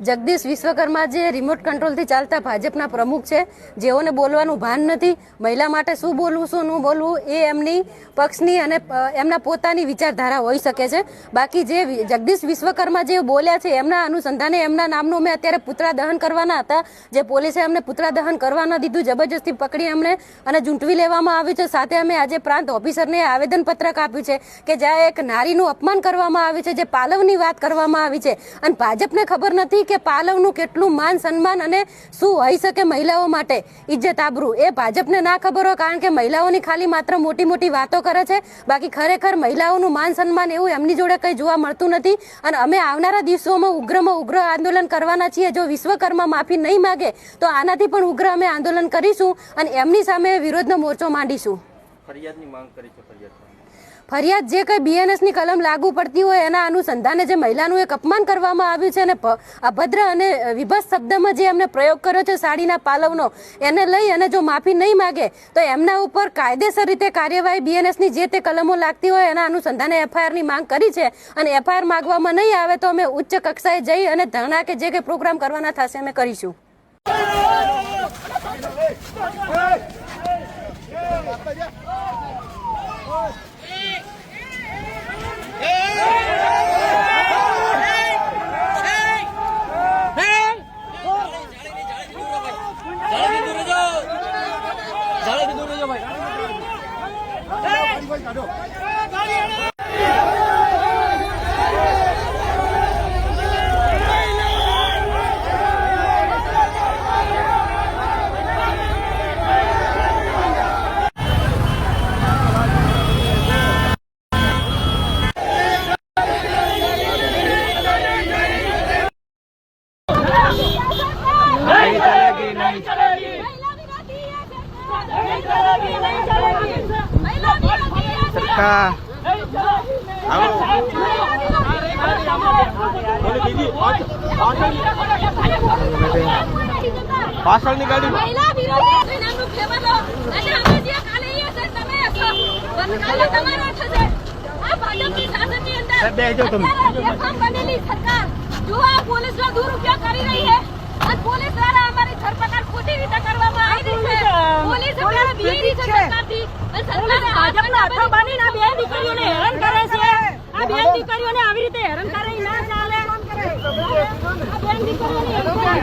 જગદીશ વિશ્વકર્મા જે રિમોટ કંટ્રોલથી ચાલતા ભાજપના પ્રમુખ છે, જેઓને બોલવાનું ભાન નથી, મહિલા માટે શું બોલવું શું ન બોલવું એ એમની પક્ષની અને એમના પોતાની વિચારધારા હોઈ શકે છે. બાકી જે જગદીશ વિશ્વકર્મા જે બોલ્યા છે એમના અનુસંધાને એમના નામનું અમે અત્યારે પુતળા દહન કરવાના હતા, જે પોલીસે અમને પુતળા દહન કરવા ન દીધું, જબરજસ્તી પકડી અમને અને ઝૂંટવી લેવામાં આવ્યું છે. સાથે અમે આજે પ્રાંત ઓફિસરને આવેદનપત્રક આપ્યું છે કે જ્યાં એક નારીનું અપમાન કરવામાં આવ્યું છે, જે પાલવની વાત કરવામાં આવી છે અને ભાજપને ખબર નથી કે પાલવનું કેટલું માન સન્માન અને શું હોઈ શકે મહિલાઓ માટે ઇજ્જત આબરૂ, એ ભાજપને ના ખબર હોય. કારણ કે મહિલાઓની ખાલી માત્ર મોટી મોટી વાતો કરે છે, બાકી ખરેખર મહિલાઓનું માન સન્માન એવું એમની જોડે કંઈ જોવા મળતું નથી. અને અમે આવનારા દિવસોમાં ઉગ્રમાં ઉગ્ર આંદોલન કરવાના છીએ. જો વિશ્વકર્મા માફી નહીં માગે તો આનાથી પણ ઉગ્ર અમે આંદોલન કરીશું અને એમની સામે વિરોધનો મોરચો માંડીશું. ફરિયાદની માંગ કરી છે. ફરિયાદ જે કંઈ બીએનએસની કલમ લાગુ પડતી હોય એના અનુસંધાને જે મહિલાનું એક અપમાન કરવામાં આવ્યું છે અને અભદ્ર અને વિભત્સ શબ્દમાં જે એમને પ્રયોગ કર્યો છે સાડીના પાલવનો, એને લઈ અને જો માફી નહીં માગે તો એમના ઉપર કાયદેસર રીતે કાર્યવાહી બીએનએસની જે તે કલમો લાગતી હોય એના અનુસંધાને એફઆઈઆરની માંગ કરી છે. અને એફઆઈઆર માંગવામાં નહીં આવે તો અમે ઉચ્ચ કક્ષાએ જઈ અને ધરણા કે જે કંઈ પ્રોગ્રામ કરવાના થશે અમે કરીશું. ધક્કા પાછળની ગાડી મહિલા વિરોધી નામનું ફેવર લો અને અમે જે કાલે અહીંયા છે તમે કાલે તમારો થશે આ ભાજપની શાસનની અંદર બેસજો તમે. બેફામ બનેલી સરકાર જો આ પોલીસનો દુરુપયોગ કરી રહી છે અને પોલીસ દ્વારા અમારી ધરપકડ ખોટી રીતે કરવામાં આવી રહી છે પોલીસ અમારા બીએડી છે સરકારથી અને સરકાર ભાજપના હાથો બાંધીને આ બેન દીકરીઓને હેરાન કરે છે આ બેન દીકરીઓને આવી રીતે હેરાન કરે ના ચાલે આ બેન દીકરીઓને હેરાન કરે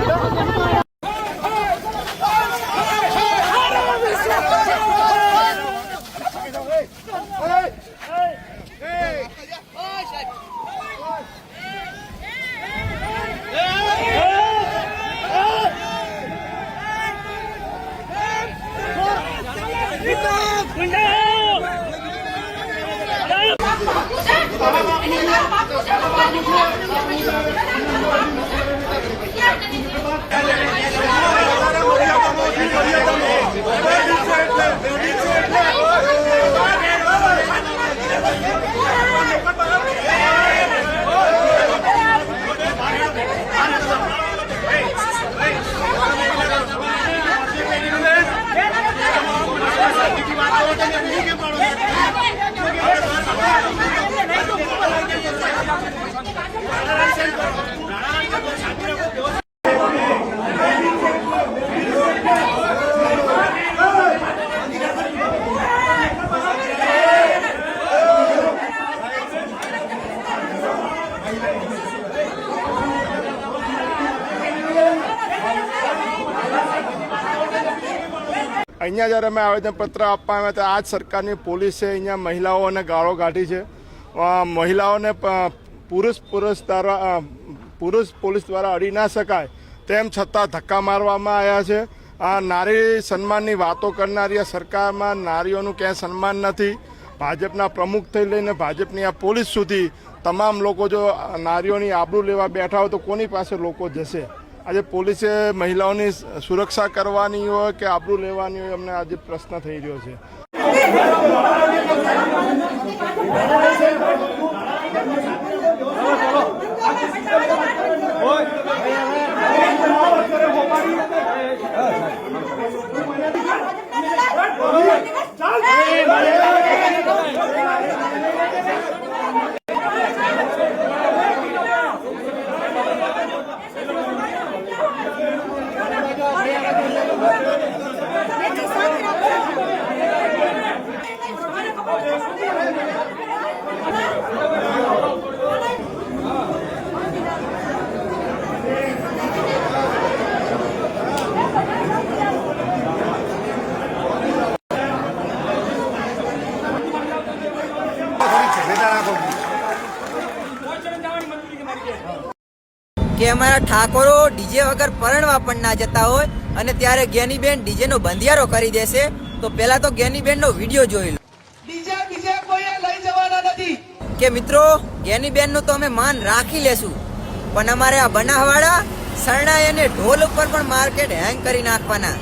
અહીંયા જ્યારે અમે આવેદનપત્ર આપવા આવ્યા હતા આ જ સરકારની પોલીસે અહીંયા મહિલાઓને ગાળો કાઢી છે મહિલાઓને પુરુષ પોલીસ દ્વારા અડી ના શકાય તેમ છતાં ધક્કા મારવામાં આવ્યા છે આ નારી સન્માનની વાતો કરનારી આ સરકારમાં નારીઓનું ક્યાંય સન્માન નથી ભાજપના પ્રમુખથી લઈને ભાજપની આ પોલીસ સુધી તમામ લોકો જો નારીઓની આબરૂ લેવા બેઠા હોય તો કોની પાસે લોકો જશે આજે પોલીસે મહિલાઓની સુરક્ષા કરવાની હોય કે આબરૂ લેવાની હોય અમને આજે પ્રશ્ન થઈ રહ્યો છે કે અમારા ઠાકોરો ડીજે વગર પરણવા પણ ના જતા હોય અને ત્યારે જ્ઞાનીબેન ડીજે નો બંધિયારો કરી દેશે તો પેલા તો જ્ઞાનીબેન નો વિડીયો જોઈ લો. બીજે કોઈ લઈ જવાના નથી કે મિત્રો જ્ઞાનીબેન નું તો અમે માન રાખી લેશું પણ અમારે આ બનાસવાળા શરણાઈ અને ઢોલ ઉપર પણ માર્કેટ હેંગ કરી નાખવાના.